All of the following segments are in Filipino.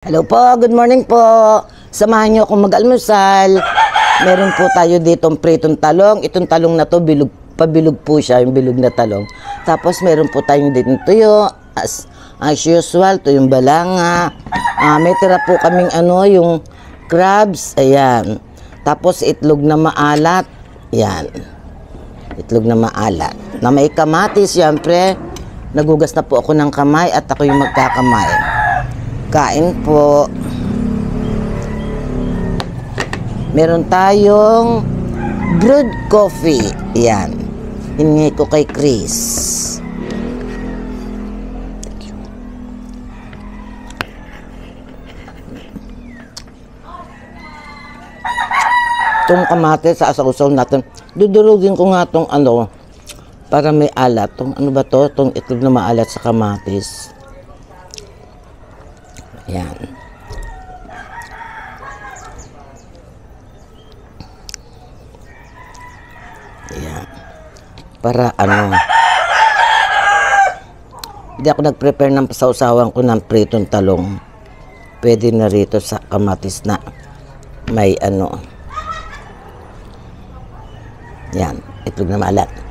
Hello po, good morning po. Samahan niyo akong mag-almusal. Meron po tayo ditong pritong talong. Itong talong na to, pabilog po siya, yung bilog na talong. Tapos meron po tayong ditong tuyo. As usual, tuyong balanga. May tira po kaming yung crabs. Ayan. Tapos itlog na maalat. Ayan. Itlog na maalat. Na may kamatis, siyempre. Nagugas na po ako ng kamay at ako yung magkakamay. Kain po. Meron tayong brewed coffee. Yan. Hiningi ko kay Chris. Itong kamatis sa asaw-saw natin. Dudurugin ko nga itong para may alat. Itong ano ba to? Itong itlog na maalat sa kamatis. Yan. Yan. Para hindi ako nag-prepare ng pasawsawan ko ng pritong talong. Pwede na rito sa kamatis na may Yan. Itlog na maalat.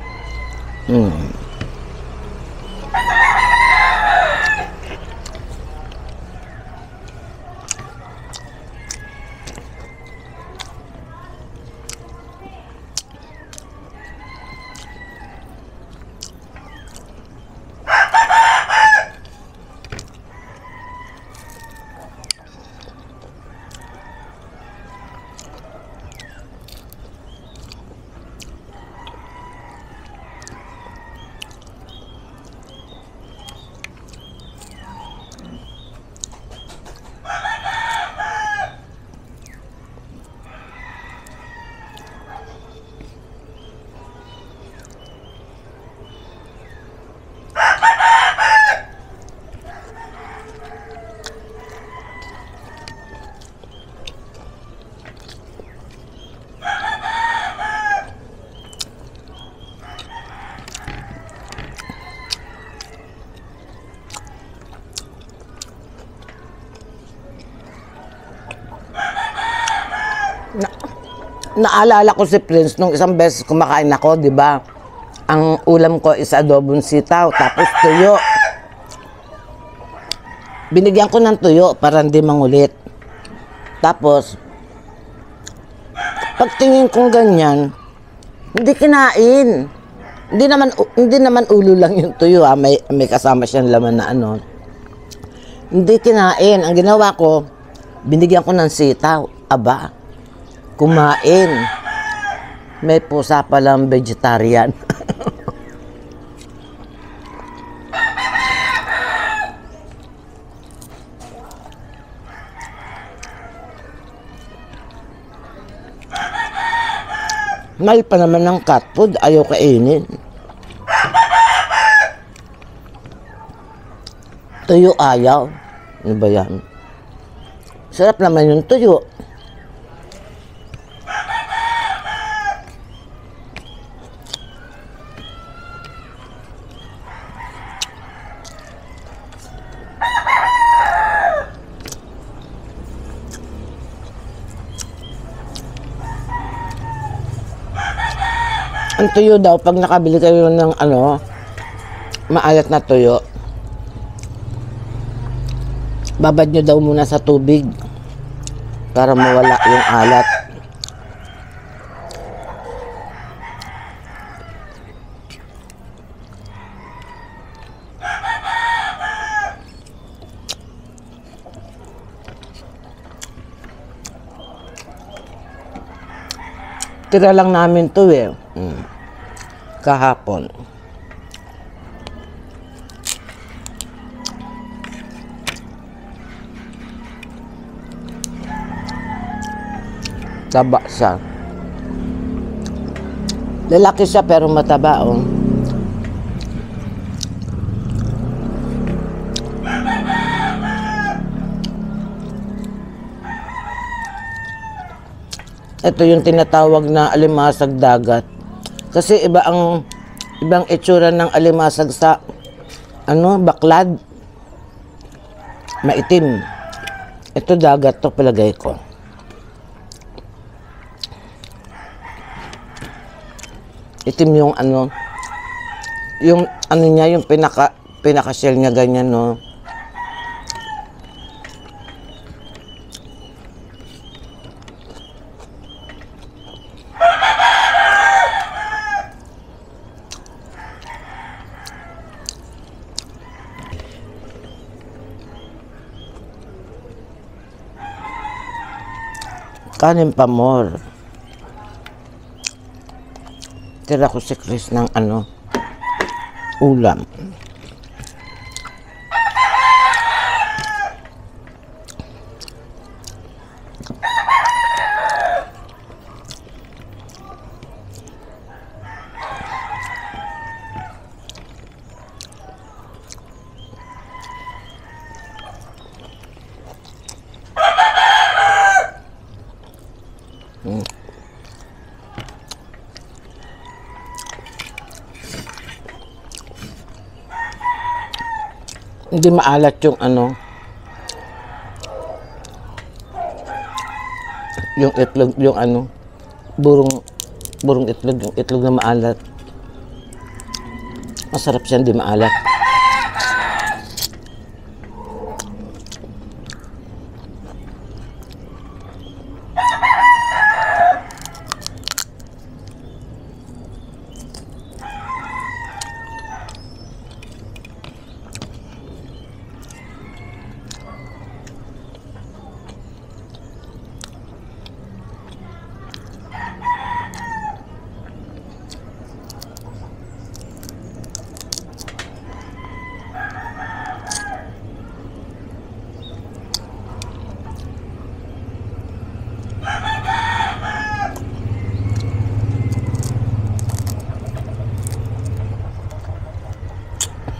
Naalala ko si Prince nung isang beses kumakain ako, di ba? Ang ulam ko is adobong sitaw, tapos tuyo. Binigyan ko ng tuyo para hindi mangulit. Tapos, pagtingin kong ganyan, hindi kinain. Hindi naman ulo lang yung tuyo, may kasama siyang laman na Hindi kinain. Ang ginawa ko, binigyan ko ng sitaw. Aba, kumain. May pusa palang vegetarian. Mahal pa naman ng cat food. Ayaw kainin. Tuyo ayaw. Ano ba yan? Sarap naman yung tuyo. Ang tuyo daw, pag nakabili kayo ng maalat na tuyo, babad nyo daw muna sa tubig para mawala yung alat. Tira lang namin to kahapon. Taba siya. Lalaki siya pero mataba Ito yung tinatawag na alimasag dagat. Kasi ibang itsura ng alimasag sa baklad. Maitim. Ito dagat to palagay ko. Itim yung yung ano niya, yung pinaka shell niya ganyan, no. Kanin pa more. Tira ko si Chris ng ulam. Hindi maalat yung yung itlog, yung burong itlog, yung itlog na maalat. Masarap siya, hindi maalat.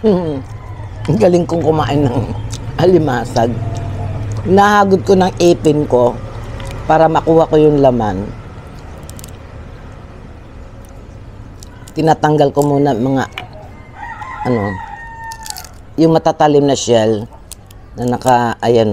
Ang galing kong kumain ng alimasag. Nahagod ko ng ipin ko para makuha ko yung laman. Tinatanggal ko muna mga yung matatalim na shell na ayan.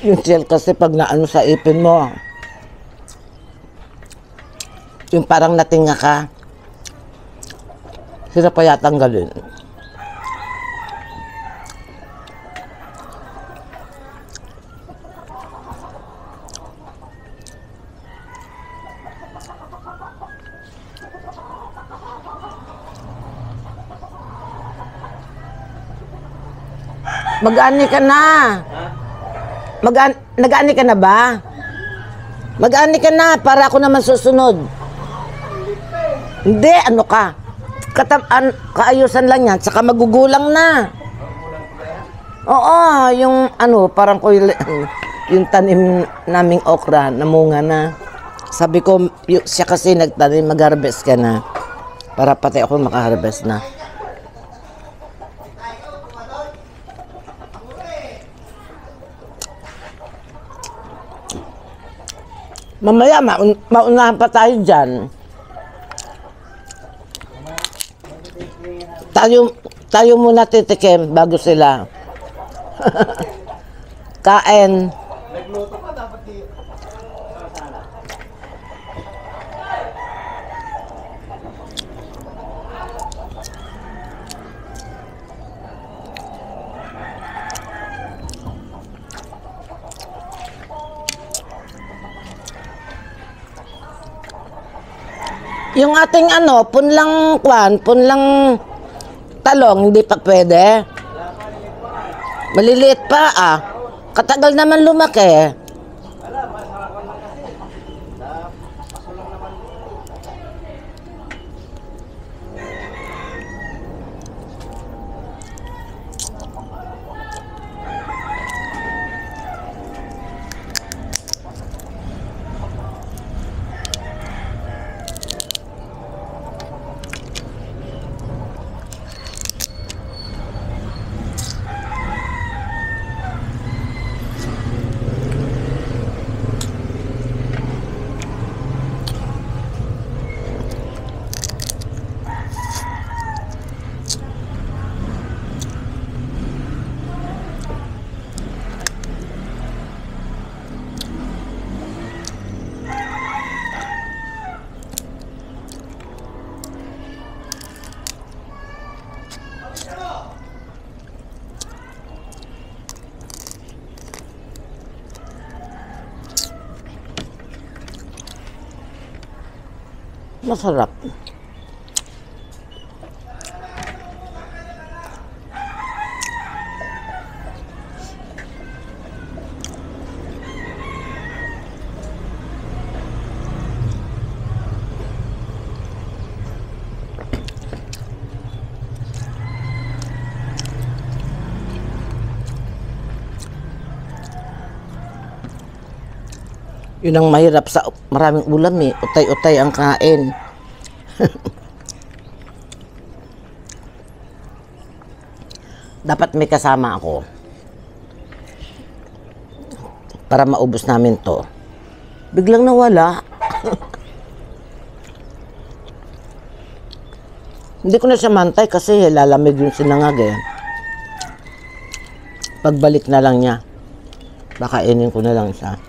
Yung shell kasi pag sa ipin mo, yung parang natinga ka, hirap pa yata tanggalin. Mag-ani ka na. Nag-ani ka na ba? Mag-ani ka na para ako naman susunod. Hindi, ka? Kaayusan lang yan, saka magugulang na. Oo, yung parang ko yung tanim naming okra, namunga na. Sabi ko, siya kasi nagtanim, mag-harvest ka na. Para pati ako maka-harvest na. Mamaya, maunahan pa tayo dyan. Tayo muna titikim bago sila. Kain. Nagluto ka, dapat di sala. Yung ating punlang talong, hindi pa pwede. Maliliit pa Katagal naman lumaki. Masarap. Yun ang mahirap sa maraming ulam eh. Utay-utay ang kain. Dapat may kasama ako. Para maubos namin to. Biglang nawala. Hindi ko na siya mantay kasi lalamig yung sinangag eh. Pagbalik na lang niya. Baka inin ko na lang siya.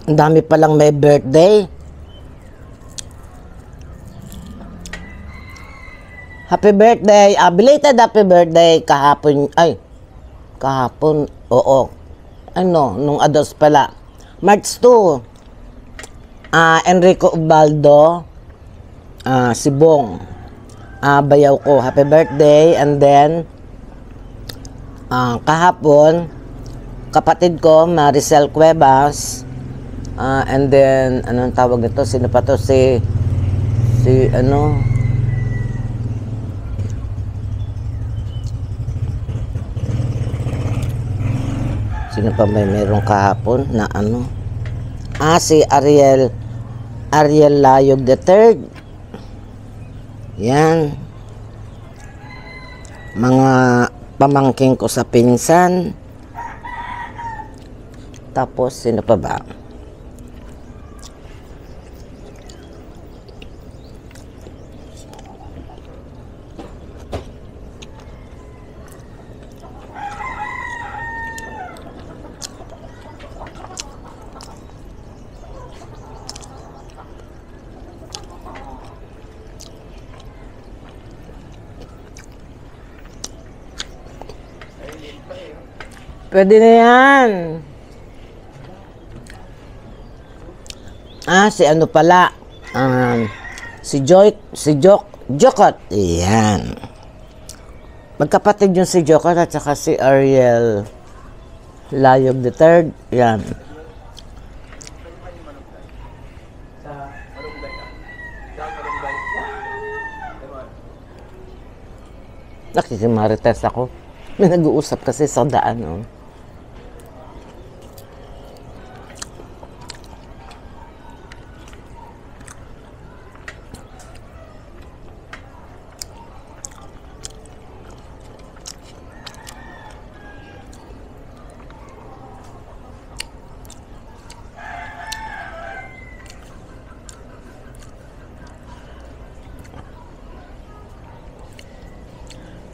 Ang dami palang may birthday. Happy birthday. Belated happy birthday kahapon. Ay, kahapon. Oo. Ano, nung ados pala. March 2. Enrico Ubaldo. Si Bong. Bayaw ko. Happy birthday. And then, kahapon, kapatid ko, Maricel Cuevas. And then, anong tawag nito? Sino pa to? Si sino pa may merong kahapon na ano? Si Ariel Layog III. Yan. Mga pamangking ko sa pinsan. Tapos, sino pa ba? Pwede na yan. Si ano pala. Si Jokot. Yan. Magkapatid yung si Jokot at saka si Ariel Layog III. Yan. Nakikimarites ako. May nag-uusap kasi sa daan. Oh.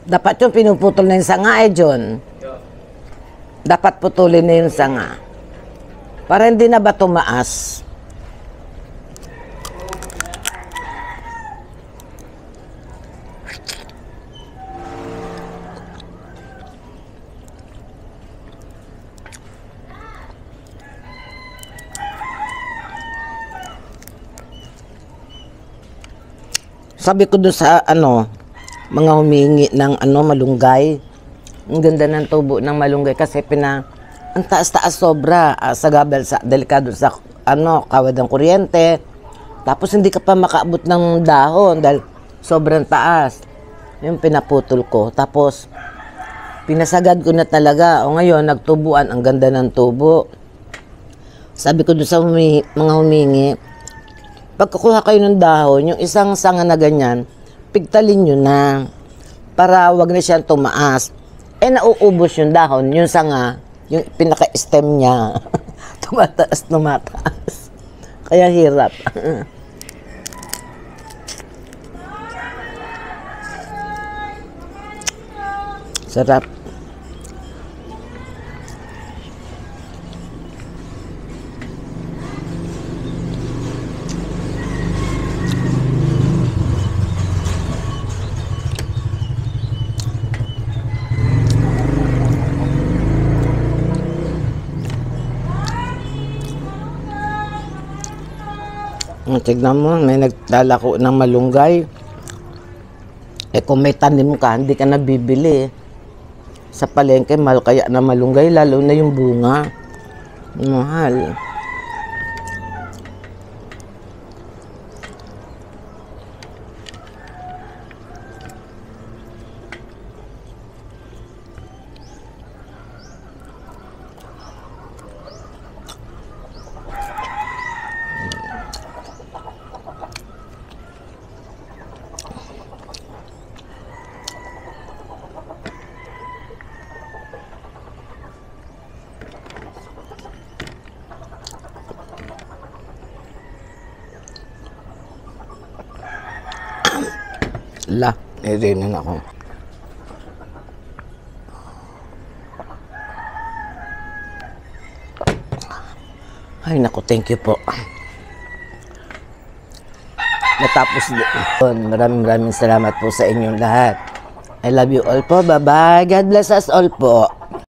Dapat yung pinuputol na yung sanga John. Dapat putulin na yung sanga. Para hindi na ba tumaas? Sabi ko doon sa mga humingi ng malunggay. Ang ganda ng tubo ng malunggay kasi ang taas-taas sobra sa gabel, sa delikado sa kawad ng kuryente. Tapos hindi ka pa makaabot ng dahon dahil sobrang taas. Yung pinaputol ko. Tapos pinasagad ko na talaga. O ngayon nagtubuan, ang ganda ng tubo. Sabi ko doon sa mga humingi, pagkukuha kayo ng dahon, yung isang sanga na ganyan, pigtalin nyo na para wag na siyang tumaas. Nauubos yung dahon, yung sanga, yung pinaka-stem niya, tumataas. Kaya hirap. Sarap. Tignan mo, may naglalako ng malunggay. Eh kung may tanim ka, hindi ka nabibili. Sa palengke, mahal kaya na malunggay, lalo na yung bunga. Mahal. La, narinig ako. Ay, naku, thank you po. Natapos din. Maraming salamat po sa inyong lahat. I love you all po. Bye-bye. God bless us all po.